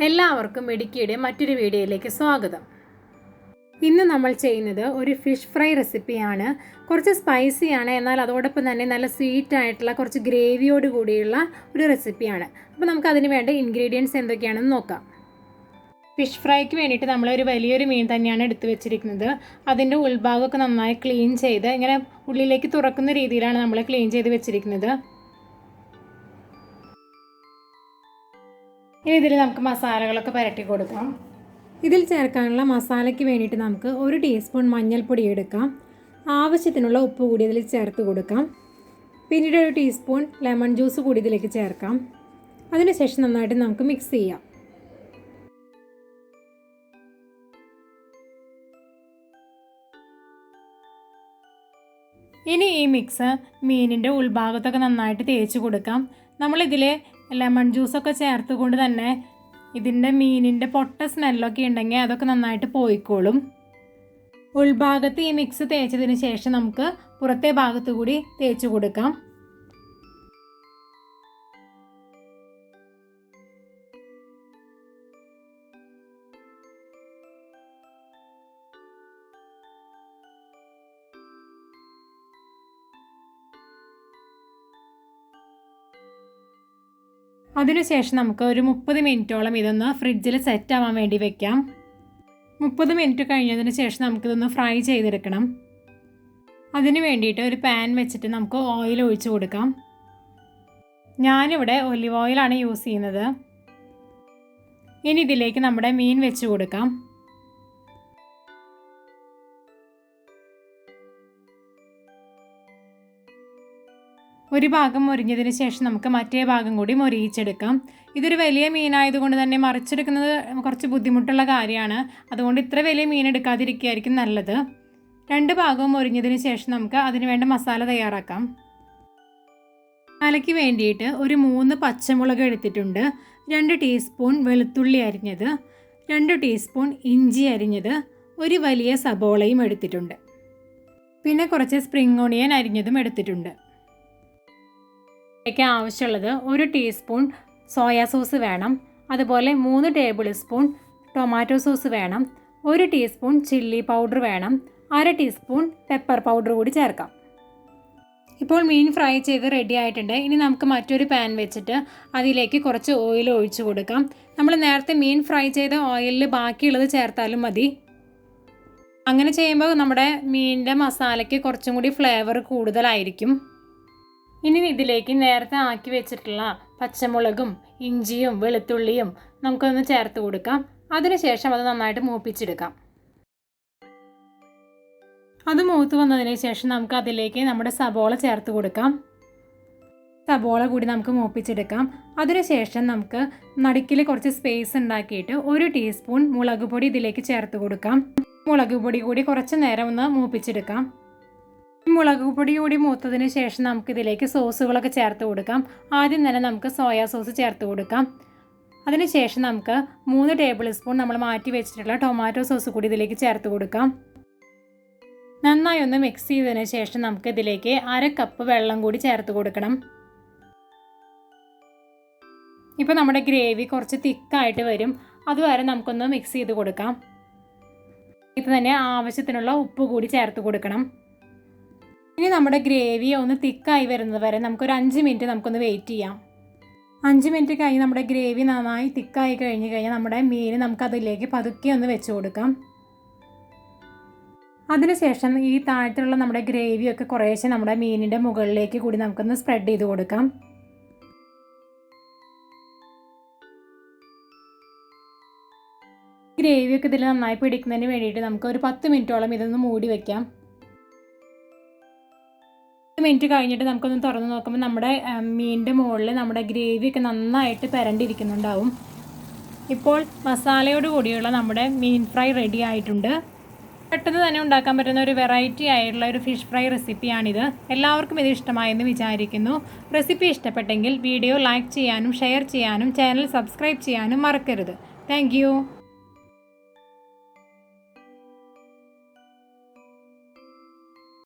എല്ലാവർക്കും മിടുക്കിയുടെ മറ്റൊരു വീഡിയോയിലേക്ക് സ്വാഗതം. ഇന്ന് നമ്മൾ ചെയ്യുന്നത് ഒരു ഫിഷ് ഫ്രൈ റെസിപ്പിയാണ്. കുറച്ച് സ്പൈസിയാണ്, എന്നാൽ അതോടൊപ്പം തന്നെ നല്ല സ്വീറ്റ് ആയിട്ടുള്ള കുറച്ച് ഗ്രേവിയോട് കൂടിയുള്ള ഒരു റെസിപ്പിയാണ്. അപ്പോൾ നമുക്ക് അതിന് വേണ്ട ഇൻഗ്രീഡിയൻസ് എന്തൊക്കെയാണെന്ന് നോക്കാം. ഫിഷ് ഫ്രൈക്ക് വേണ്ടിയിട്ട് നമ്മളൊരു വലിയൊരു മീൻ തന്നെയാണ് എടുത്തു വെച്ചിരിക്കുന്നത്. അതിൻ്റെ ഉൾഭാഗമൊക്കെ നന്നായി ക്ലീൻ ചെയ്ത് ഇങ്ങനെ ഉള്ളിലേക്ക് തുറക്കുന്ന രീതിയിലാണ് നമ്മൾ ക്ലീൻ ചെയ്ത് വെച്ചിരിക്കുന്നത്. ഇനി ഇതിൽ നമുക്ക് മസാലകളൊക്കെ പുരട്ടി കൊടുക്കാം. ഇതിൽ ചേർക്കാനുള്ള മസാലയ്ക്ക് വേണ്ടിയിട്ട് നമുക്ക് 1 ടീസ്പൂൺ മഞ്ഞൾപ്പൊടി എടുക്കാം. ആവശ്യത്തിനുള്ള ഉപ്പ് കൂടി ഇതിൽ ചേർത്ത് കൊടുക്കാം. പിന്നീട് 1 ടീസ്പൂൺ ലെമൺ ജ്യൂസ് കൂടി ഇതിലേക്ക് ചേർക്കാം. അതിനുശേഷം നന്നായിട്ട് നമുക്ക് മിക്സ് ചെയ്യാം. ഇനി ഈ മിക്സ് മീനിൻ്റെ ഉൾഭാഗത്തൊക്കെ നന്നായിട്ട് തേച്ച് കൊടുക്കാം. നമ്മളിതിൽ ലെമൺ ജ്യൂസൊക്കെ ചേർത്തുകൊണ്ട് തന്നെ ഇതിൻ്റെ മീനിൻ്റെ പൊട്ട സ്മെല്ലൊക്കെ ഉണ്ടെങ്കിൽ അതൊക്കെ നന്നായിട്ട് പോയിക്കോളും. ഉൾഭാഗത്ത് ഈ മിക്സ് തേച്ചതിന് ശേഷം നമുക്ക് പുറത്തെ ഭാഗത്തു കൂടി തേച്ച് കൊടുക്കാം. അതിനുശേഷം നമുക്ക് ഒരു 30 മിനിറ്റോളം ഇതൊന്ന് ഫ്രിഡ്ജിൽ സെറ്റ് ആവാൻ വേണ്ടി വെക്കാം. 30 മിനിറ്റ് കഴിഞ്ഞതിന് ശേഷം നമുക്കിതൊന്ന് ഫ്രൈ ചെയ്തെടുക്കണം. അതിന് വേണ്ടിയിട്ട് ഒരു പാൻ വെച്ചിട്ട് നമുക്ക് ഓയിൽ ഒഴിച്ച് കൊടുക്കാം. ഞാനിവിടെ ഒലിവ് ഓയിലാണ് യൂസ് ചെയ്യുന്നത്. ഇനി ഇതിലേക്ക് നമ്മുടെ മീൻ വെച്ച് കൊടുക്കാം. ഒരു ഭാഗം മൊരിഞ്ഞതിന് ശേഷം നമുക്ക് മറ്റേ ഭാഗം കൂടി മൊരിയിച്ചെടുക്കാം. ഇതൊരു വലിയ മീനായതുകൊണ്ട് തന്നെ മറിച്ചെടുക്കുന്നത് കുറച്ച് ബുദ്ധിമുട്ടുള്ള കാര്യമാണ്. അതുകൊണ്ട് ഇത്ര വലിയ മീൻ എടുക്കാതിരിക്കുകയായിരിക്കും നല്ലത്. 2 ഭാഗവും മൊരിഞ്ഞതിന് ശേഷം നമുക്ക് അതിന് വേണ്ട മസാല തയ്യാറാക്കാം. മസാലയ്ക്ക് വേണ്ടിയിട്ട് ഒരു 3 പച്ചമുളക് എടുത്തിട്ടുണ്ട്, 2 ടീസ്പൂൺ വെളുത്തുള്ളി അരിഞ്ഞത്, 2 ടീസ്പൂൺ ഇഞ്ചി അരിഞ്ഞത്, ഒരു വലിയ സബോളയും എടുത്തിട്ടുണ്ട്. പിന്നെ കുറച്ച് സ്പ്രിംഗ് ഓണിയൻ അരിഞ്ഞതും എടുത്തിട്ടുണ്ട്. ഇതിലേക്ക് ആവശ്യമുള്ളത് 1 ടീസ്പൂൺ സോയാ സോസ് വേണം. അതുപോലെ 3 ടേബിൾ സ്പൂൺ ടൊമാറ്റോ സോസ് വേണം. 1 ടീസ്പൂൺ ചില്ലി പൗഡർ വേണം. 1/2 ടീസ്പൂൺ പെപ്പർ പൗഡർ കൂടി ചേർക്കാം. ഇപ്പോൾ മീൻ ഫ്രൈ ചെയ്ത് റെഡി ആയിട്ടുണ്ട്. ഇനി നമുക്ക് മറ്റൊരു പാൻ വെച്ചിട്ട് അതിലേക്ക് കുറച്ച് ഓയിൽ ഒഴിച്ച് കൊടുക്കാം. നമ്മൾ നേരത്തെ മീൻ ഫ്രൈ ചെയ്ത ഓയിലിൽ ബാക്കിയുള്ളത് ചേർത്താലും മതി. അങ്ങനെ ചെയ്യുമ്പോൾ നമ്മുടെ മീനിൻ്റെ മസാലയ്ക്ക് കുറച്ചും കൂടി ഫ്ലേവർ കൂടുതലായിരിക്കും. ഇനി ഇതിലേക്ക് നേരത്തെ ആക്കി വെച്ചിട്ടുള്ള പച്ചമുളകും ഇഞ്ചിയും വെളുത്തുള്ളിയും നമുക്കൊന്ന് ചേർത്ത് കൊടുക്കാം. അതിനുശേഷം അത് നന്നായിട്ട് മൂപ്പിച്ചെടുക്കാം. അത് മൂത്ത് വന്നതിന് ശേഷം നമുക്ക് അതിലേക്ക് നമ്മുടെ സബോള ചേർത്ത് കൊടുക്കാം. സബോള കൂടി നമുക്ക് മൂപ്പിച്ചെടുക്കാം. അതിനുശേഷം നമുക്ക് നടുക്കിൽ കുറച്ച് സ്പേസ് ഉണ്ടാക്കിയിട്ട് 1 ടീസ്പൂൺ മുളക് പൊടി ഇതിലേക്ക് ചേർത്ത് കൊടുക്കാം. മുളക് പൊടി കൂടി കുറച്ച് നേരം ഒന്ന് മൂപ്പിച്ചെടുക്കാം. മുളക് പൊടി കൂടി മൂത്തതിന് ശേഷം നമുക്കിതിലേക്ക് സോസുകളൊക്കെ ചേർത്ത് കൊടുക്കാം. ആദ്യം തന്നെ നമുക്ക് സോയാ സോസ് ചേർത്ത് കൊടുക്കാം. അതിനുശേഷം നമുക്ക് 3 ടേബിൾ സ്പൂൺ നമ്മൾ മാറ്റി വെച്ചിട്ടുള്ള ടൊമാറ്റോ സോസ് കൂടി ഇതിലേക്ക് ചേർത്ത് കൊടുക്കാം. നന്നായി ഒന്ന് മിക്സ് ചെയ്തതിന് ശേഷം നമുക്ക് ഇതിലേക്ക് 1/2 കപ്പ് വെള്ളം കൂടി ചേർത്ത് കൊടുക്കണം. ഇപ്പോൾ നമ്മുടെ ഗ്രേവി കുറച്ച് തിക്കായിട്ട് വരും. അതുവരെ നമുക്കൊന്ന് മിക്സ് ചെയ്ത് കൊടുക്കാം. ഇപ്പോൾ തന്നെ ആവശ്യത്തിനുള്ള ഉപ്പ് കൂടി ചേർത്ത് കൊടുക്കണം. ഇനി നമ്മുടെ ഗ്രേവി ഒന്ന് തിക്കായി വരുന്നത് വരെ നമുക്കൊരു 5 മിനിറ്റ് നമുക്കൊന്ന് വെയിറ്റ് ചെയ്യാം. 5 മിനിറ്റ് കഴിഞ്ഞ് നമ്മുടെ ഗ്രേവി നന്നായി തിക്കായി കഴിഞ്ഞാൽ നമ്മുടെ മീൻ നമുക്കതിലേക്ക് പതുക്കെ ഒന്ന് വെച്ച് കൊടുക്കാം. അതിനുശേഷം ഈ താഴത്തുള്ള നമ്മുടെ ഗ്രേവിയൊക്കെ കുറേശ്ശെ നമ്മുടെ മീനിൻ്റെ മുകളിലേക്ക് കൂടി നമുക്കൊന്ന് സ്പ്രെഡ് ചെയ്ത് കൊടുക്കാം. ഗ്രേവിയൊക്കെ ഇതിൽ നന്നായി പിടിക്കുന്നതിന് വേണ്ടിയിട്ട് നമുക്ക് ഒരു 10 മിനിറ്റോളം ഇതൊന്ന് മൂടി വയ്ക്കാം. 10 മിനിറ്റ് കഴിഞ്ഞിട്ട് നമുക്കൊന്ന് തുറന്ന് നോക്കുമ്പോൾ നമ്മുടെ മീനിൻ്റെ മുകളിൽ നമ്മുടെ ഗ്രേവിയൊക്കെ നന്നായിട്ട് പരണ്ടിരിക്കുന്നുണ്ടാവും. ഇപ്പോൾ മസാലയോട് കൂടിയുള്ള നമ്മുടെ മീൻ ഫ്രൈ റെഡി ആയിട്ടുണ്ട്. പെട്ടെന്ന് തന്നെ ഉണ്ടാക്കാൻ പറ്റുന്ന ഒരു വെറൈറ്റി ആയിട്ടുള്ള ഒരു ഫിഷ് ഫ്രൈ റെസിപ്പിയാണിത്. എല്ലാവർക്കും ഇത് ഇഷ്ടമായെന്ന് വിചാരിക്കുന്നു. റെസിപ്പി ഇഷ്ടപ്പെട്ടെങ്കിൽ വീഡിയോ ലൈക്ക് ചെയ്യാനും ഷെയർ ചെയ്യാനും ചാനൽ സബ്സ്ക്രൈബ് ചെയ്യാനും മറക്കരുത്. താങ്ക്